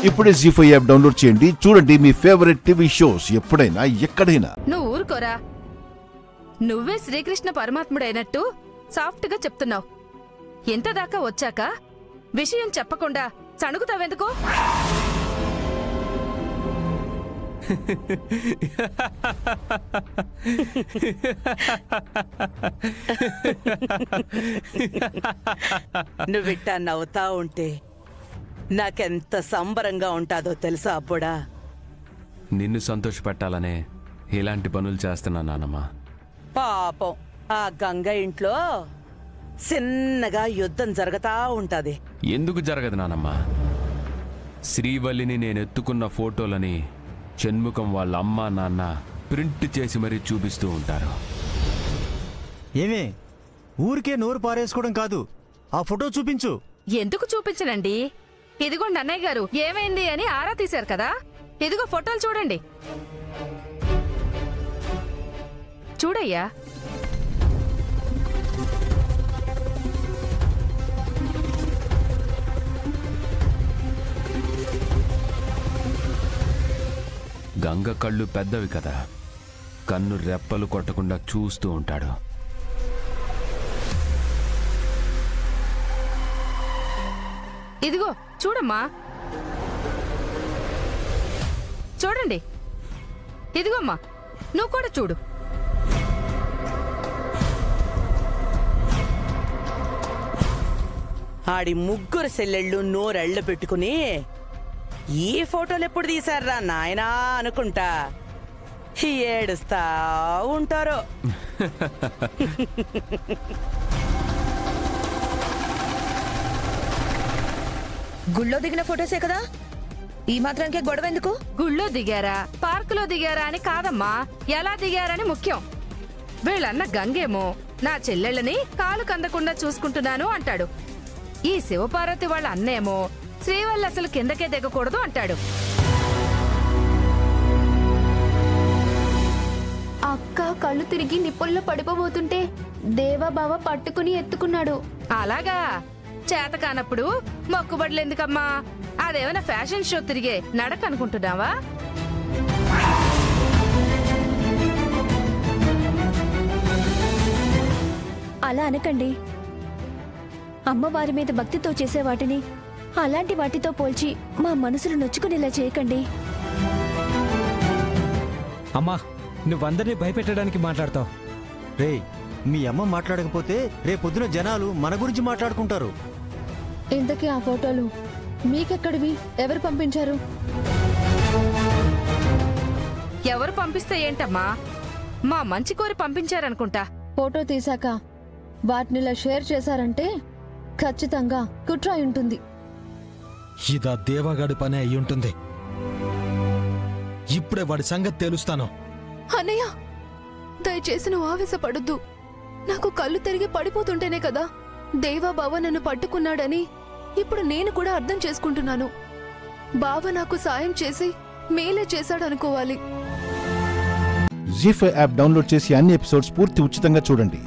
ఇప్పుడే జీ5 app download చేయండి. చూడండి మీ ఫేవరెట్ టీవీ షోస్ ఎప్పుడైనా ఎక్కడైనా. నువ్వు ఊరుకోరా. నువ్వే శ్రీకృష్ణ పరమాత్ముడైనట్టు సాఫ్ట్ గా చెప్తున్నావు. ఎంత దాకా వచ్చాక విషయం చెప్పకుండా సణుగుతావెందుకు? నువ్విట్టా నవ్వుతా ఉంటే నాకెంత సంబరంగా ఉంటాదో తెలుసా అప్పుడా? నిన్ను సంతోషపెట్టాలనే ఇలాంటి పనులు చేస్తున్నా నానమ్మా. పాపం ఆ గంగ ఇంట్లో చిన్నగా యుద్ధం జరుగుతా ఉంటది. ఎందుకు జరగదు నానమ్మా? శ్రీవల్లిని నేనెత్తుకున్న ఫోటోలని షణ్ముఖం వాళ్ళ అమ్మా నాన్న ప్రింట్ చేసి మరీ చూపిస్తూ ఉంటారు. ఏమే ఊరికే నోరు పారేసుకోవడం కాదు, ఆ ఫోటో చూపించు. ఎందుకు చూపించనండి? ఇదిగోండి అన్నయ్య గారు, ఏమైంది అని ఆరా తీశారు కదా, ఇదిగో ఫోటోలు చూడండి. చూడయ్యా. గంగ కళ్ళు పెద్దవి కదా, కన్ను రెప్పలు కొట్టకుండా చూస్తూ ఉంటాడు. ఇదిగో చూడమ్మా, చూడండి. ఇదిగోమ్మా, నువ్వు కూడా చూడు. ఆడి ముగ్గురు సెల్లెళ్ళు నోరెళ్ళు పెట్టుకుని ఈ ఫోటోలు ఎప్పుడు తీశారా నాయనా అనుకుంటా ఏడుస్తా ఉంటారో. గుళ్ళో దిగిన ఫోటోసే కదా, ఈ మాత్రానికే గొడవ ఎందుకు? గుళ్ళో దిగారా పార్కులో దిగారా అని కాదమ్మా, ఎలా దిగారని ముఖ్యం. వీళ్ళన్న గంగేమో నా చెల్లెళ్ళని కాలు కందకుండా చూసుకుంటున్నాను అంటాడు. ఈ శివపార్వతి వాళ్ళ అన్నేమో శ్రీవల్లి అసలు కిందకే దిగకూడదు అంటాడు. అక్క కళ్ళు తిరిగి నిప్పుల్లో పడిపోబోతుంటే దేవాబావ పట్టుకుని ఎత్తుకున్నాడు. అలాగా? చేత కానప్పుడు మొక్కుబడులెందుకమ్మా? అదేమైనా ఫ్యాషన్ షో తిరిగే నడక అనుకుంటున్నావా? అలా అనకండి. అమ్మవారి మీద భక్తితో చేసే వాటిని అలాంటి వాటితో పోల్చి మా మనసులు నొచ్చుకునేలా చేయకండి. అమ్మా, నువ్వందరినీ భయపెట్టడానికి మాట్లాడతావు. రే, మీ అమ్మ మాట్లాడకపోతే రేపొద్దున జనాలు మన గురించి మాట్లాడుకుంటారు. ఇంతకీ ఆ ఫోటోలు మీకెక్కడివి? ఎవరు పంపించారు? ఎవరు పంపిస్తే ఏంటమ్మా, మా మంచి కోరి పంపించారనుకుంటా. ఫోటో తీశాక వాటినిలా షేర్ చేశారంటే ఖచ్చితంగా కుట్ర అయి ఉంటుంది. ఇదా దేవగాడి పని అయి ఉంటుంది. ఇప్పుడే వాడి సంగతి తేలుస్తాను. అన్నయ్య, దయచేసి నువ్వు ఆవేశపడొద్దు. నాకు కళ్ళు తిరిగి పడిపోతుంటేనే కదా దేవాబావ నన్ను పట్టుకున్నాడని ఇప్పుడు నేను కూడా అర్థం చేసుకుంటున్నాను. బావ నాకు సాయం చేసి మేలే చేశాడనుకోవాలి. జీ5 యాప్ డౌన్లోడ్ చేసి అన్ని ఎపిసోడ్స్ పూర్తి ఉచితంగా చూడండి.